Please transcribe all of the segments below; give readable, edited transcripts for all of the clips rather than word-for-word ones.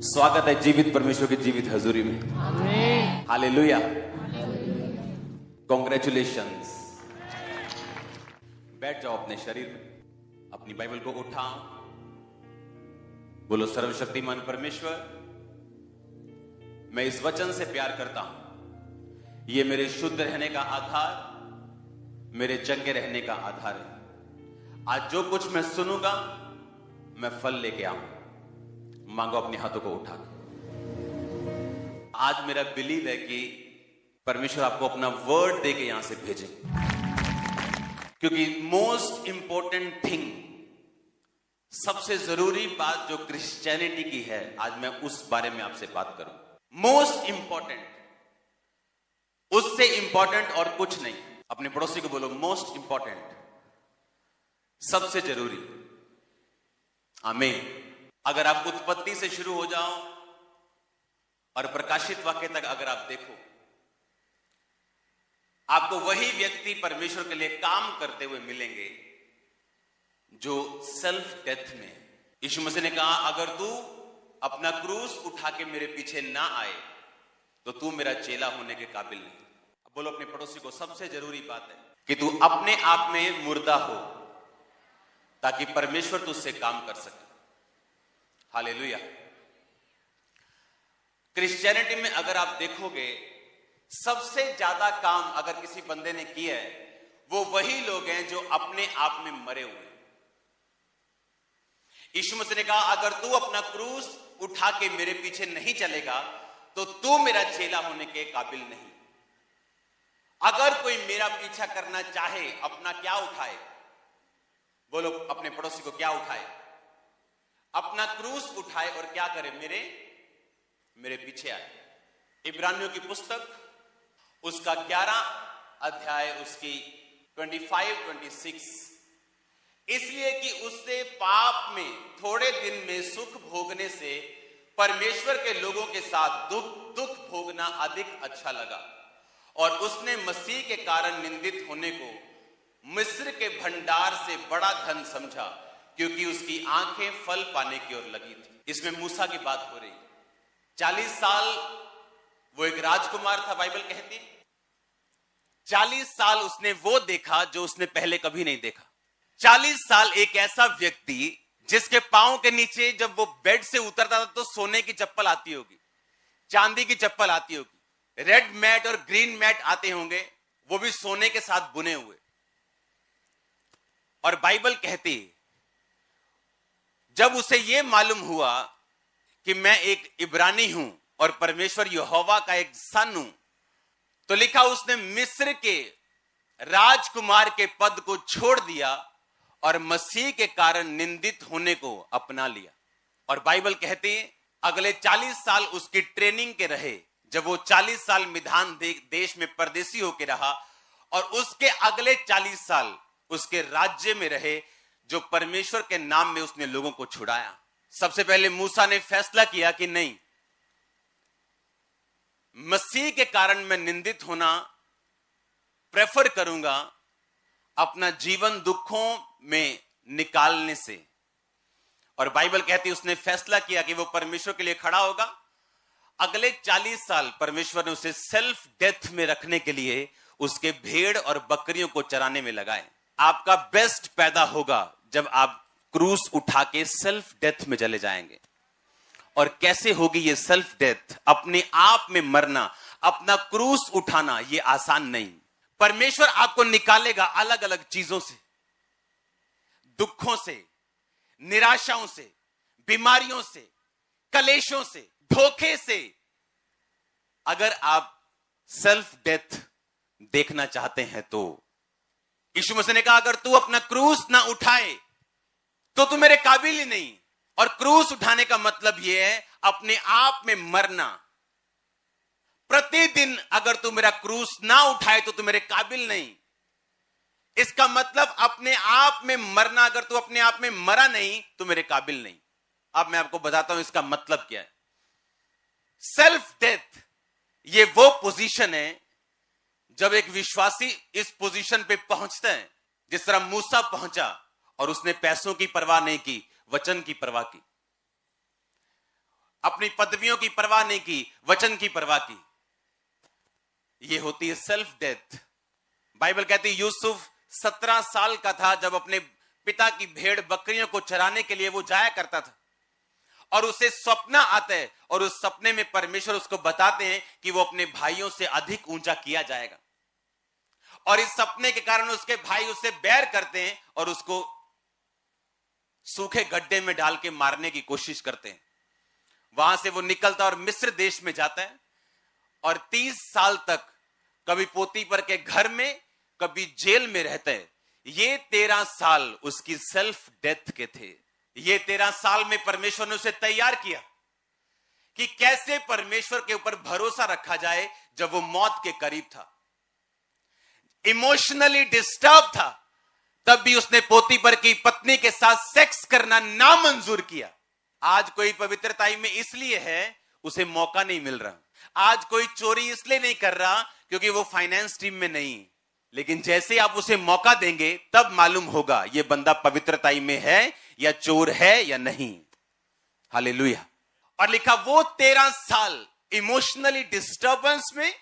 स्वागत है जीवित परमेश्वर की जीवित हजूरी में। आमीन। हालेलुया। कॉन्ग्रेचुलेशंस। बैठ जाओ अपने शरीर में, अपनी बाइबल को उठाओ, बोलो सर्वशक्तिमान परमेश्वर, मैं इस वचन से प्यार करता हूं। यह मेरे शुद्ध रहने का आधार, मेरे चंगे रहने का आधार है। आज जो कुछ मैं सुनूंगा मैं फल लेके आऊंगा। मांगो अपने हाथों को उठा के। आज मेरा बिलीव है कि परमेश्वर आपको अपना वर्ड देके यहां से भेजे, क्योंकि मोस्ट इंपॉर्टेंट थिंग, सबसे जरूरी बात जो क्रिश्चियनिटी की है, आज मैं उस बारे में आपसे बात करूं। मोस्ट इंपॉर्टेंट, उससे इंपॉर्टेंट और कुछ नहीं। अपने पड़ोसी को बोलो मोस्ट इंपॉर्टेंट, सबसे जरूरी। आमीन। अगर आप उत्पत्ति से शुरू हो जाओ और प्रकाशित वाक्य तक अगर आप देखो, आपको वही व्यक्ति परमेश्वर के लिए काम करते हुए मिलेंगे जो सेल्फ डेथ में। यीशु मसीह ने कहा, अगर तू अपना क्रूस उठा के मेरे पीछे ना आए तो तू मेरा चेला होने के काबिल नहीं। अब बोलो अपने पड़ोसी को, सबसे जरूरी बात है कि तू अपने आप में मुर्दा हो ताकि परमेश्वर तुझसे काम कर सके। हालेलुया। क्रिश्चियनिटी में अगर आप देखोगे, सबसे ज्यादा काम अगर किसी बंदे ने किया है, वो वही लोग हैं जो अपने आप में मरे हुए। यीशु मसीह ने कहा, अगर तू अपना क्रूस उठा के मेरे पीछे नहीं चलेगा तो तू मेरा चेला होने के काबिल नहीं। अगर कोई मेरा पीछा करना चाहे, अपना क्या उठाए? बोलो अपने पड़ोसी को, क्या उठाए? अपना क्रूस उठाए और क्या करे? मेरे पीछे आए। इब्रानियों की पुस्तक उसका 11 अध्याय, उसकी 25-26, इसलिए कि उससे पाप में थोड़े दिन में सुख भोगने से परमेश्वर के लोगों के साथ दुख भोगना अधिक अच्छा लगा, और उसने मसीह के कारण निंदित होने को मिस्र के भंडार से बड़ा धन समझा, क्योंकि उसकी आंखें फल पाने की ओर लगी थी। इसमें मूसा की बात हो रही। 40 साल वो एक राजकुमार था, बाइबल कहती 40 साल उसने वो देखा जो उसने पहले कभी नहीं देखा। 40 साल एक ऐसा व्यक्ति जिसके पांव के नीचे जब वो बेड से उतरता था तो सोने की चप्पल आती होगी, चांदी की चप्पल आती होगी, रेड मैट और ग्रीन मैट आते होंगे, वो भी सोने के साथ बुने हुए। और बाइबल कहती, जब उसे यह मालूम हुआ कि मैं एक इब्रानी हूं और परमेश्वर यहोवा का एक सन हूं, तो लिखा उसने मिस्र के राजकुमार के पद को छोड़ दिया और मसीह के कारण निंदित होने को अपना लिया। और बाइबल कहती है अगले 40 साल उसकी ट्रेनिंग के रहे, जब वो 40 साल मिधान देश में परदेसी होकर रहा, और उसके अगले 40 साल उसके राज्य में रहे, जो परमेश्वर के नाम में उसने लोगों को छुड़ाया। सबसे पहले मूसा ने फैसला किया कि नहीं, मसीह के कारण मैं निंदित होना प्रेफर करूंगा अपना जीवन दुखों में निकालने से। और बाइबल कहती है उसने फैसला किया कि वो परमेश्वर के लिए खड़ा होगा। अगले 40 साल परमेश्वर ने उसे सेल्फ डेथ में रखने के लिए उसके भेड़ और बकरियों को चराने में लगाए। आपका बेस्ट पैदा होगा जब आप क्रूस उठा के सेल्फ डेथ में चले जाएंगे। और कैसे होगी ये सेल्फ डेथ? अपने आप में मरना, अपना क्रूस उठाना, ये आसान नहीं। परमेश्वर आपको निकालेगा अलग अलग चीजों से, दुखों से, निराशाओं से, बीमारियों से, कलेशों से, धोखे से। अगर आप सेल्फ डेथ देखना चाहते हैं तो यीशु मसीह ने कहा, अगर तू अपना क्रूस ना उठाए तो तू मेरे काबिल ही नहीं। और क्रूस उठाने का मतलब यह है अपने आप में मरना। प्रतिदिन अगर तू मेरा क्रूस ना उठाए तो तू मेरे काबिल नहीं। इसका मतलब अपने आप में मरना। अगर तू अपने आप में मरा नहीं तो मेरे काबिल नहीं। अब मैं आपको बताता हूं इसका मतलब क्या है। सेल्फ डेथ ये वो पोजीशन है जब एक विश्वासी इस पोजीशन पे पहुंचता है, जिस तरह मूसा पहुंचा और उसने पैसों की परवाह नहीं की, वचन की परवाह की। अपनी पदवियों की परवाह नहीं की, वचन की परवाह की। ये होती है सेल्फ डेथ। बाइबल कहती है यूसुफ 17 साल का था जब अपने पिता की भेड़ बकरियों को चराने के लिए वो जाया करता था, और उसे सपना आता है, और उस सपने में परमेश्वर उसको बताते हैं कि वो अपने भाइयों से अधिक ऊंचा किया जाएगा, और इस सपने के कारण उसके भाई उससे बैर करते हैं और उसको सूखे गड्ढे में डाल के मारने की कोशिश करते हैं। वहां से वो निकलता और मिस्र देश में जाता है, और 30 साल तक कभी पोतीपर के घर में, कभी जेल में रहता है। ये 13 साल उसकी सेल्फ डेथ के थे। ये 13 साल में परमेश्वर ने उसे तैयार किया कि कैसे परमेश्वर के ऊपर भरोसा रखा जाए जब वो मौत के करीब था, इमोशनली डिस्टर्ब था, तब भी उसने पोतीपर की पत्नी के साथ सेक्स करना नामंजूर किया। आज कोई पवित्रताई में इसलिए है उसे मौका नहीं मिल रहा। आज कोई चोरी इसलिए नहीं कर रहा क्योंकि वो फाइनेंस टीम में नहीं, लेकिन जैसे आप उसे मौका देंगे तब मालूम होगा ये बंदा पवित्रताई में है या चोर है या नहीं। हालेलुया। और लिखा वो 13 साल इमोशनली डिस्टर्बेंस में,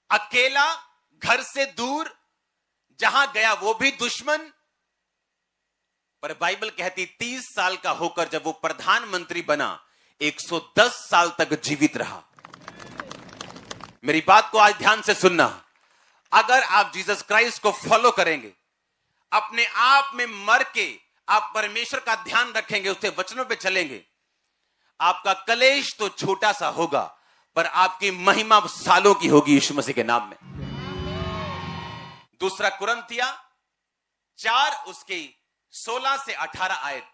अकेला, घर से दूर, जहां गया वो भी दुश्मन। पर बाइबल कहती 30 साल का होकर जब वो प्रधानमंत्री बना, 110 साल तक जीवित रहा। मेरी बात को आज ध्यान से सुनना। अगर आप जीसस क्राइस्ट को फॉलो करेंगे, अपने आप में मर के आप परमेश्वर का ध्यान रखेंगे, उसके वचनों पे चलेंगे, आपका कलेश तो छोटा सा होगा पर आपकी महिमा सालों की होगी यीशु मसीह के नाम में। दूसरा कुरिन्थिया 4 उसके 16 से 18 आयत।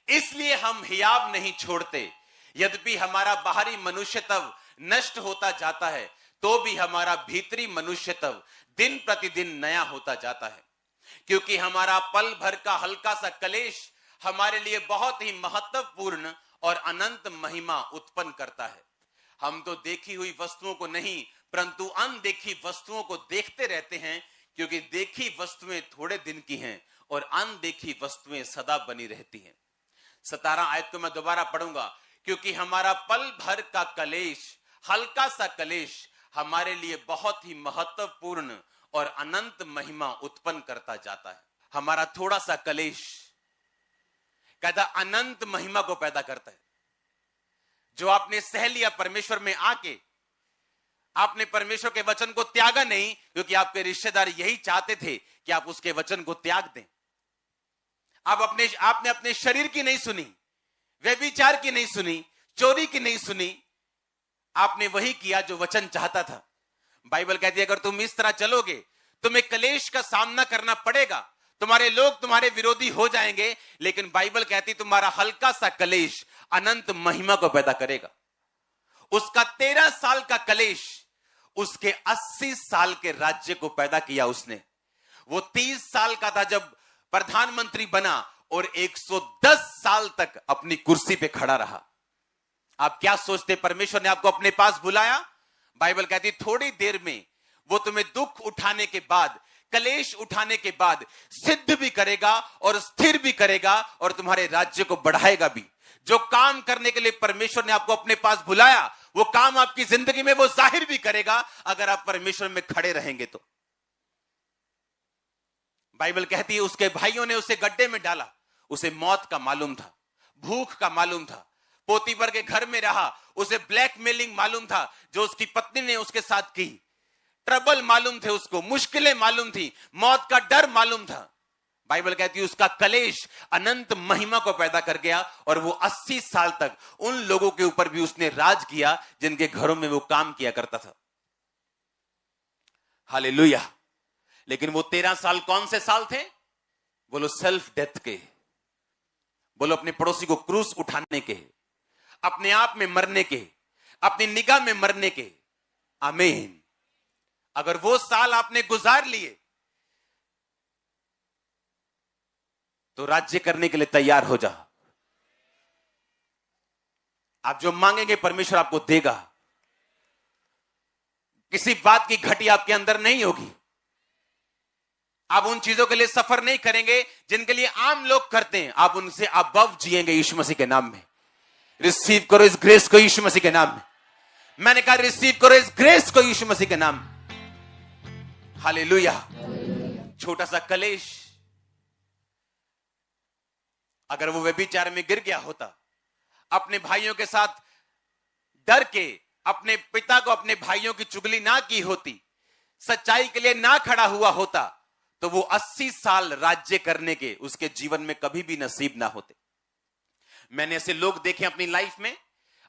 इसलिए हम हियाव नहीं छोड़ते, यद्यपि हमारा बाहरी मनुष्य तब नष्ट होता जाता है, तो भी हमारा भीतरी मनुष्य तब दिन प्रतिदिन नया होता जाता है। क्योंकि हमारा पल भर का हल्का सा कलेश हमारे लिए बहुत ही महत्वपूर्ण और अनंत महिमा उत्पन्न करता है। हम तो देखी हुई वस्तुओं को नहीं परंतु अनदेखी वस्तुओं को देखते रहते हैं, क्योंकि देखी वस्तुएं थोड़े दिन की हैं और अनदेखी वस्तुएं सदा बनी रहती हैं। 17 आयत को मैं दोबारा पढ़ूंगा। क्योंकि हमारा पल भर का कलेश, हल्का सा कलेश हमारे लिए बहुत ही महत्वपूर्ण और अनंत महिमा उत्पन्न करता जाता है। हमारा थोड़ा सा कलेश कहता अनंत महिमा को पैदा करता है। जो आपने सह लिया परमेश्वर में आके, आपने परमेश्वर के वचन को त्यागा नहीं, क्योंकि आपके रिश्तेदार यही चाहते थे कि आप उसके वचन को त्याग दें। आपने अपने शरीर की नहीं सुनी, व्यभिचार की नहीं सुनी, चोरी की नहीं सुनी, आपने वही किया जो वचन चाहता था। बाइबल कहती है अगर तुम इस तरह चलोगे तुम्हें कलेश का सामना करना पड़ेगा, तुम्हारे लोग तुम्हारे विरोधी हो जाएंगे, लेकिन बाइबल कहती तुम्हारा हल्का सा कलेश अनंत महिमा को पैदा करेगा। उसका 13 साल का कलेश उसके 80 साल के राज्य को पैदा किया उसने। वो 30 साल का था जब प्रधानमंत्री बना और 110 साल तक अपनी कुर्सी पे खड़ा रहा। आप क्या सोचते परमेश्वर ने आपको अपने पास बुलाया? बाइबल कहती थोड़ी देर में वो तुम्हें दुख उठाने के बाद, कलेश उठाने के बाद सिद्ध भी करेगा और स्थिर भी करेगा और तुम्हारे राज्य को बढ़ाएगा भी। जो काम करने के लिए परमेश्वर ने आपको अपने पास बुलाया, वो काम आपकी जिंदगी में वो जाहिर भी करेगा अगर आप परमेश्वर में खड़े रहेंगे तो। बाइबल कहती है उसके भाइयों ने उसे गड्ढे में डाला। उसे मौत का मालूम था, भूख का मालूम था, पोतीपर के घर में रहा, उसे ब्लैकमेलिंग मालूम था जो उसकी पत्नी ने उसके साथ की, ट्रबल मालूम थे उसको, मुश्किलें मालूम थी, मौत का डर मालूम था। बाइबल कहती है उसका कलेश अनंत महिमा को पैदा कर गया और वो 80 साल तक उन लोगों के ऊपर भी उसने राज किया जिनके घरों में वो काम किया करता था। हालेलुया। लेकिन वो 13 साल कौन से साल थे? बोलो सेल्फ डेथ के, बोलो अपने पड़ोसी को क्रूस उठाने के, अपने आप में मरने के, अपनी निगाह में मरने के। आमीन। अगर वो साल आपने गुजार लिए तो राज्य करने के लिए तैयार हो जा। आप जो मांगेंगे परमेश्वर आपको देगा। किसी बात की घटी आपके अंदर नहीं होगी। आप उन चीजों के लिए सफर नहीं करेंगे जिनके लिए आम लोग करते हैं, आप उनसे अबव जिएंगे यीशु मसीह के नाम में। रिसीव करो इस ग्रेस को यीशु मसीह के नाम में। मैंने कहा रिसीव करो इस ग्रेस को यीशु मसीह के नाम में। हालेलुया। छोटा सा कलेश अगर वो व्यभिचार में गिर गया होता, अपने भाइयों के साथ डर के अपने पिता को, अपने भाइयों की चुगली ना की होती, सच्चाई के लिए ना खड़ा हुआ होता, तो वो 80 साल राज्य करने के उसके जीवन में कभी भी नसीब ना होते। मैंने ऐसे लोग देखे अपनी लाइफ में,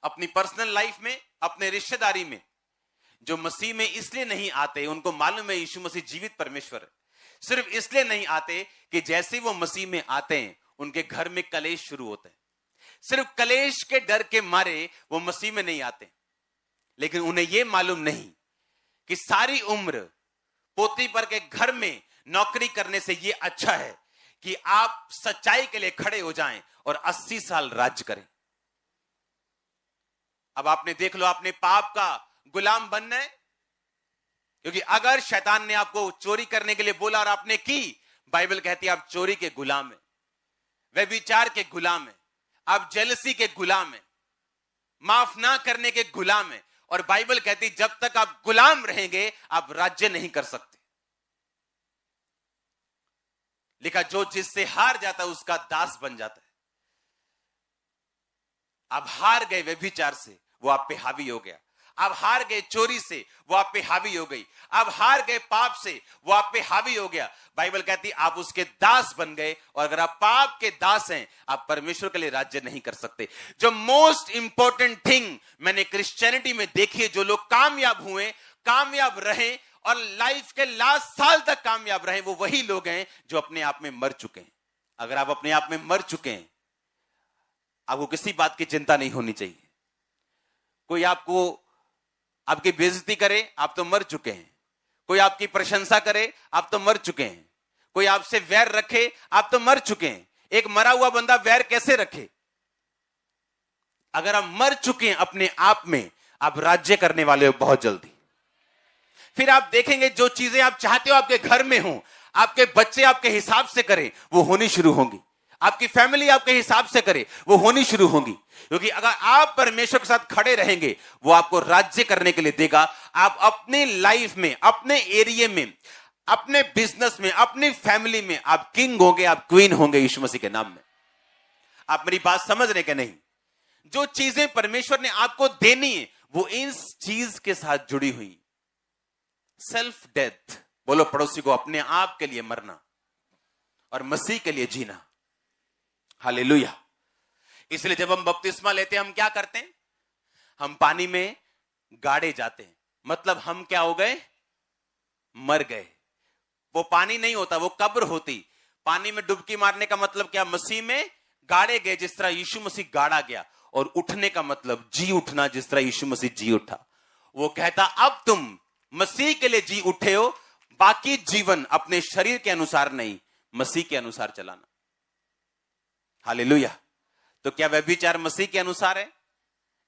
अपनी पर्सनल लाइफ में, अपने रिश्तेदारी में, जो मसीह में इसलिए नहीं आते, उनको मालूम है यीशु मसीह जीवित परमेश्वर है, सिर्फ इसलिए नहीं आते कि जैसे वो मसीह में आते हैं उनके घर में कलेश शुरू होते हैं। सिर्फ कलेश के डर के मारे वो मसीह में नहीं आते, लेकिन उन्हें यह मालूम नहीं कि सारी उम्र पोती पर के घर में नौकरी करने से यह अच्छा है कि आप सच्चाई के लिए खड़े हो जाएं और 80 साल राज्य करें। अब आपने देख लो, आपने पाप का गुलाम बनना है, क्योंकि अगर शैतान ने आपको चोरी करने के लिए बोला और आपने की, बाइबल कहती है आप चोरी के गुलाम है, व्यभिचार के गुलाम है, आप जेलसी के गुलाम है, माफ ना करने के गुलाम है। और बाइबल कहती जब तक आप गुलाम रहेंगे आप राज्य नहीं कर सकते। लिखा जो जिससे हार जाता है उसका दास बन जाता है। आप हार गए व्यभिचार से, वो आप पे हावी हो गया। आप हार गए चोरी से, वो आप पे हावी हो गई। आप हार गए पाप से, वो आप पे हावी हो गया। बाइबल कहती आप उसके दास बन गए, और अगर आप पाप के दास हैं आप परमेश्वर के लिए राज्य नहीं कर सकते। जो मोस्ट इंपॉर्टेंट थिंग मैंने क्रिश्चियनिटी में देखी है, जो लोग कामयाब हुए, कामयाब रहे और लाइफ के लास्ट साल तक कामयाब रहे, वो वही लोग हैं जो अपने आप में मर चुके हैं। अगर आप अपने आप में मर चुके हैं, आपको किसी बात की चिंता नहीं होनी चाहिए। कोई आपको आपकी बेइज्जती करे, आप तो मर चुके हैं। कोई आपकी प्रशंसा करे, आप तो मर चुके हैं। कोई आपसे वैर रखे, आप तो मर चुके हैं। एक मरा हुआ बंदा वैर कैसे रखे? अगर आप मर चुके हैं अपने आप में, आप राज्य करने वाले हो बहुत जल्दी। फिर आप देखेंगे जो चीजें आप चाहते हो आपके घर में हो, आपके बच्चे आपके हिसाब से करें, वो होनी शुरू होंगी। आपकी फैमिली आपके हिसाब से करे, वो होनी शुरू होंगी। क्योंकि अगर आप परमेश्वर के साथ खड़े रहेंगे, वो आपको राज्य करने के लिए देगा। आप अपनी लाइफ में, अपने एरिया में, अपने बिजनेस में, अपनी फैमिली में आप किंग होंगे, आप क्वीन होंगे यीशु मसीह के नाम में। आप मेरी बात समझ रहे कि नहीं? जो चीजें परमेश्वर ने आपको देनी है वो इस चीज के साथ जुड़ी हुई। सेल्फ डेथ, बोलो पड़ोसी को, अपने आप के लिए मरना और मसीह के लिए जीना। हालेलुया। इसलिए जब हम बपतिस्मा लेते हैं, हम क्या करते हैं? हम पानी में गाड़े जाते हैं। मतलब हम क्या हो गए? मर गए। वो पानी नहीं होता, वो कब्र होती। पानी में डुबकी मारने का मतलब क्या? मसीह में गाड़े गए, जिस तरह यीशु मसीह गाड़ा गया। और उठने का मतलब जी उठना, जिस तरह यीशु मसीह जी उठा। वो कहता अब तुम मसीह के लिए जी उठे हो, बाकी जीवन अपने शरीर के अनुसार नहीं, मसीह के अनुसार चलाना। हालेलुया। तो क्या व्यभिचार मसीह के अनुसार है?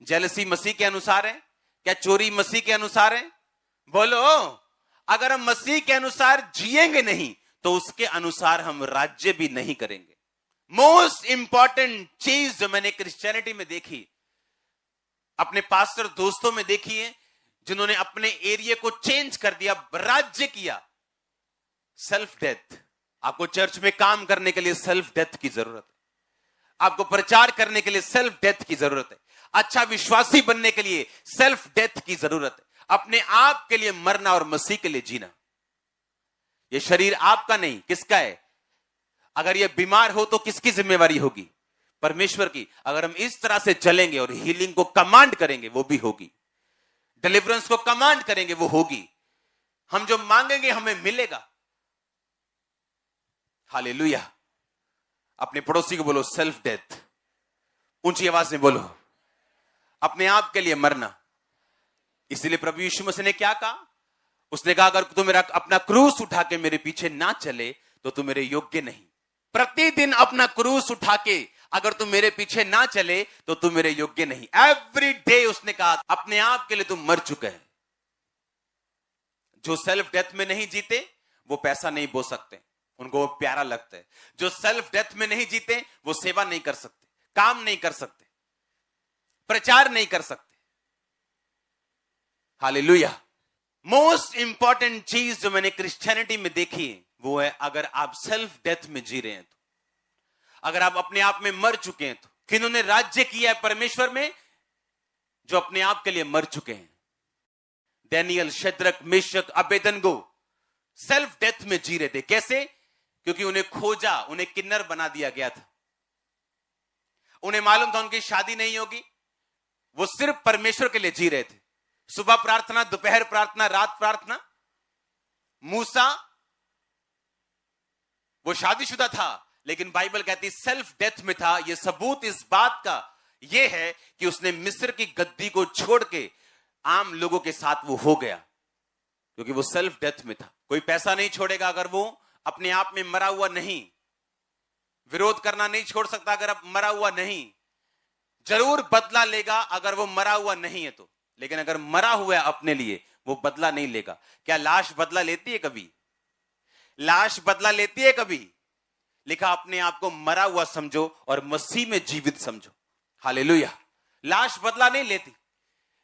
जेलसी मसीह के अनुसार है? क्या चोरी मसीह के अनुसार है? बोलो। अगर हम मसीह के अनुसार जिएंगे नहीं, तो उसके अनुसार हम राज्य भी नहीं करेंगे। मोस्ट इंपॉर्टेंट चीज जो मैंने क्रिश्चियनिटी में देखी, अपने पास्टर दोस्तों में देखी है, जिन्होंने अपने एरिया को चेंज कर दिया, राज्य किया, सेल्फ डेथ। आपको चर्च में काम करने के लिए सेल्फ डेथ की जरूरत है। आपको प्रचार करने के लिए सेल्फ डेथ की जरूरत है। अच्छा विश्वासी बनने के लिए सेल्फ डेथ की जरूरत है। अपने आप के लिए मरना और मसीह के लिए जीना। यह शरीर आपका नहीं, किसका है? अगर यह बीमार हो तो किसकी जिम्मेवारी होगी? परमेश्वर की। अगर हम इस तरह से चलेंगे और हीलिंग को कमांड करेंगे, वो भी होगी। डिलीवरेंस को कमांड करेंगे, वो होगी। हम जो मांगेंगे हमें मिलेगा। हालेलुया। अपने पड़ोसी को बोलो सेल्फ डेथ, ऊंची आवाज में बोलो, अपने आप के लिए मरना। इसलिए प्रभु यीशु मसीह ने क्या कहा? उसने कहा अगर तू मेरा अपना क्रूस उठा के मेरे पीछे ना चले तो तू मेरे योग्य नहीं। प्रतिदिन अपना क्रूस उठा के अगर तू मेरे पीछे ना चले तो तू मेरे योग्य नहीं। एवरी डे उसने कहा अपने आप के लिए तू मर चुका है। जो सेल्फ डेथ में नहीं जीते वो पैसा नहीं बो सकते, उनको वो प्यारा लगता है। जो सेल्फ डेथ में नहीं जीते वो सेवा नहीं कर सकते, काम नहीं कर सकते, प्रचार नहीं कर सकते। हालेलुया। मोस्ट इंपॉर्टेंट चीज जो मैंने क्रिश्चियनिटी में देखी है वो है, अगर आप सेल्फ डेथ में जी रहे हैं तो, अगर आप अपने आप में मर चुके हैं तो, किन्होंने राज्य किया है परमेश्वर में, जो अपने आप के लिए मर चुके हैं। Daniel, Shadrach, Meshach, Abednego self death में जी रहे थे। कैसे? क्योंकि उन्हें खोजा, उन्हें किन्नर बना दिया गया था। उन्हें मालूम था उनकी शादी नहीं होगी, वो सिर्फ परमेश्वर के लिए जी रहे थे। सुबह प्रार्थना, दोपहर प्रार्थना, रात प्रार्थना। मूसा वो शादीशुदा था, लेकिन बाइबल कहती सेल्फ डेथ में था। यह सबूत इस बात का यह है कि उसने मिस्र की गद्दी को छोड़ के आम लोगों के साथ वो हो गया, क्योंकि वो सेल्फ डेथ में था। कोई पैसा नहीं छोड़ेगा अगर वो अपने आप में मरा हुआ नहीं। विरोध करना नहीं छोड़ सकता अगर अब मरा हुआ नहीं। जरूर बदला लेगा अगर वो मरा हुआ नहीं है तो, लेकिन अगर मरा हुआ है अपने लिए, वो बदला नहीं लेगा। क्या लाश बदला लेती है कभी? लाश बदला लेती है कभी? लिखा अपने आप को मरा हुआ समझो और मसीह में जीवित समझो। हालेलुया। लाश बदला नहीं लेती।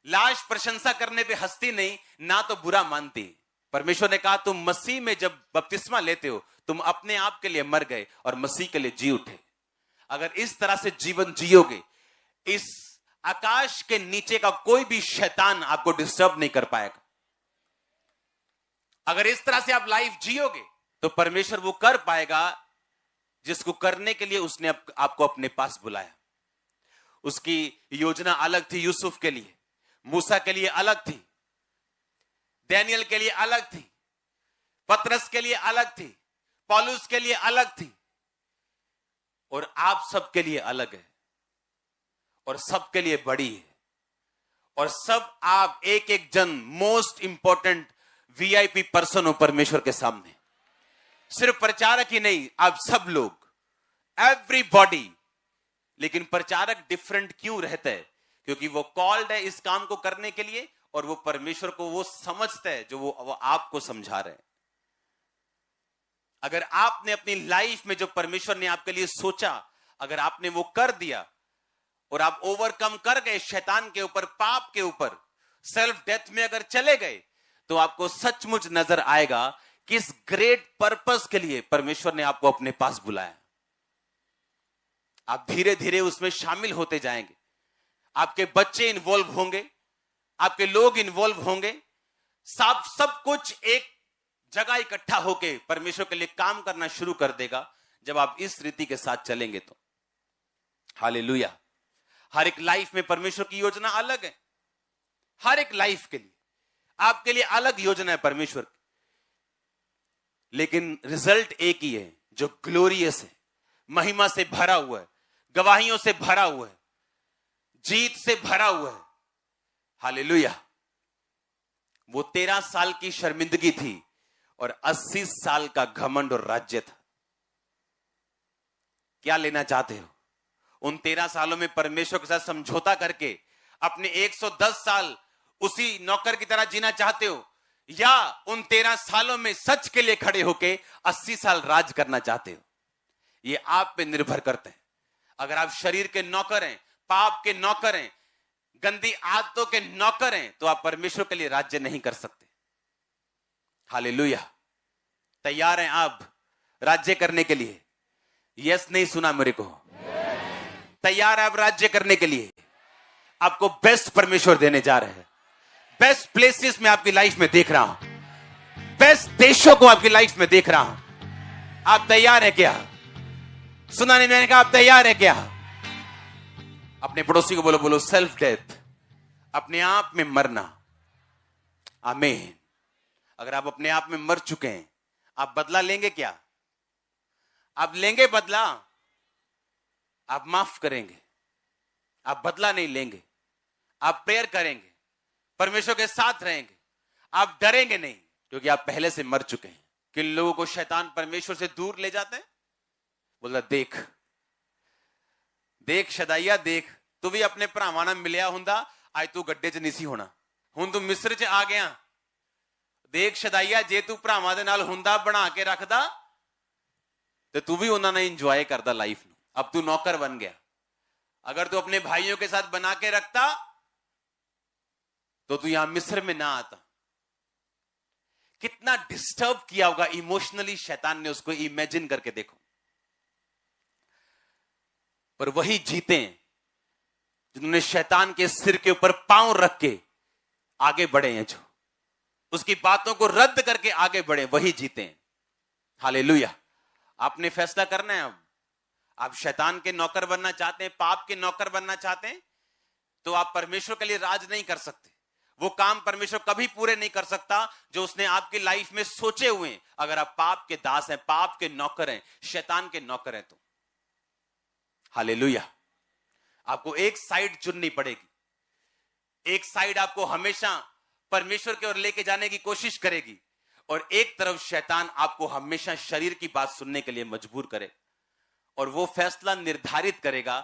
लाश प्रशंसा करने पे हंसती नहीं, ना तो बुरा मानती। परमेश्वर ने कहा तुम मसीह में जब बपतिस्मा लेते हो, तुम अपने आप के लिए मर गए और मसीह के लिए जी उठे। अगर इस तरह से जीवन जियोगे, इस आकाश के नीचे का कोई भी शैतान आपको डिस्टर्ब नहीं कर पाएगा। अगर इस तरह से आप लाइफ जियोगे तो परमेश्वर वो कर पाएगा जिसको करने के लिए उसने आपको अपने पास बुलाया। उसकी योजना अलग थी यूसुफ के लिए, मूसा के लिए अलग थी, डैनियल के लिए अलग थी, पतरस के लिए अलग थी, पौलुस के लिए अलग थी, और आप सबके लिए अलग है, और सबके लिए बड़ी है। और सब आप एक एक जन मोस्ट इंपॉर्टेंट वीआईपी पर्सन हो परमेश्वर के सामने। सिर्फ प्रचारक ही नहीं, आप सब लोग, एवरीबॉडी। लेकिन प्रचारक डिफरेंट क्यों रहता है? क्योंकि वो कॉल्ड है इस काम को करने के लिए, और वो परमेश्वर को वो समझता है जो वो आपको समझा रहे हैं। अगर आपने अपनी लाइफ में जो परमेश्वर ने आपके लिए सोचा, अगर आपने वो कर दिया और आप ओवरकम कर गए शैतान के ऊपर, पाप के ऊपर, सेल्फ डेथ में अगर चले गए, तो आपको सचमुच नजर आएगा किस ग्रेट पर्पस के लिए परमेश्वर ने आपको अपने पास बुलाया। आप धीरे धीरे उसमें शामिल होते जाएंगे। आपके बच्चे इन्वॉल्व होंगे, आपके लोग इन्वॉल्व होंगे, सब कुछ एक जगह इकट्ठा होके परमेश्वर के लिए काम करना शुरू कर देगा जब आप इस रीति के साथ चलेंगे तो। हालेलुया। हर एक लाइफ में परमेश्वर की योजना अलग है। हर एक लाइफ के लिए, आपके लिए अलग योजना है परमेश्वर की, लेकिन रिजल्ट एक ही है जो ग्लोरियस है, महिमा से भरा हुआ है, गवाहियों से भरा हुआ है, जीत से भरा हुआ है। हालेलुया। वो 13 साल की शर्मिंदगी थी और 80 साल का घमंड और राज्य था। क्या लेना चाहते हो? उन 13 सालों में परमेश्वर के साथ समझौता करके अपने 110 साल उसी नौकर की तरह जीना चाहते हो, या उन 13 सालों में सच के लिए खड़े होके 80 साल राज करना चाहते हो? ये आप पे निर्भर करते हैं। अगर आप शरीर के नौकर हैं, पाप के नौकर हैं, गंदी आदतों के नौकर हैं, तो आप परमेश्वर के लिए राज्य नहीं कर सकते। हालेलुया। तैयार हैं आप राज्य करने के लिए? यस नहीं सुना मेरे को? तैयार है आप राज्य करने के लिए? आपको बेस्ट परमेश्वर देने जा रहे हैं। बेस्ट प्लेसेस में आपकी लाइफ में देख रहा हूं, बेस्ट देशों को आपकी लाइफ में देख रहा हूं। आप तैयार है क्या? सुना नहीं मैंने कहा आप तैयार है क्या? अपने पड़ोसी को बोलो, बोलो सेल्फ डेथ, अपने आप में मरना। आमीन। अगर आप अपने आप में मर चुके हैं, आप बदला लेंगे क्या? आप लेंगे बदला? आप माफ करेंगे, आप बदला नहीं लेंगे। आप प्रेयर करेंगे, परमेश्वर के साथ रहेंगे, आप डरेंगे नहीं, क्योंकि आप पहले से मर चुके हैं। किन लोगों को शैतान परमेश्वर से दूर ले जाते हैं? बोला देख देख शदाइया देख, तू भी अपने भरावां नाल मिलिया हुंदा, आज तू गड्ढे च नहीं सी होना। हुण तू मिस्र च आ गया, देख शदाइया, जे तू भरावां दे नाल हुंदा बना के रखदा तो तू भी उन्हां नाल इंजॉय करदा लाइफ नूं। अब तू नौकर बन गया। अगर तू अपने भाइयों के साथ बना के रखता तो तू यहां मिस्र में ना आता। कितना डिस्टर्ब किया होगा इमोशनली शैतान ने उसको, इमेजिन करके देखो। पर वही जीते जिन्होंने शैतान के सिर के ऊपर पांव रख के आगे बढ़े हैं, जो उसकी बातों को रद्द करके आगे बढ़े, वही जीते हैं। हालेलुया। आपने फैसला करना है। अब आप शैतान के नौकर बनना चाहते हैं, पाप के नौकर बनना चाहते हैं, तो आप परमेश्वर के लिए राज नहीं कर सकते। वो काम परमेश्वर कभी पूरे नहीं कर सकता जो उसने आपकी लाइफ में सोचे हुए हैं, अगर आप पाप के दास हैं, पाप के नौकर हैं, शैतान के नौकर हैं तो। हालेलुया। आपको एक साइड चुननी पड़ेगी। एक साइड आपको हमेशा परमेश्वर की ओर लेके जाने की कोशिश करेगी, और एक तरफ शैतान आपको हमेशा शरीर की बात सुनने के लिए मजबूर करे, और वो फैसला निर्धारित करेगा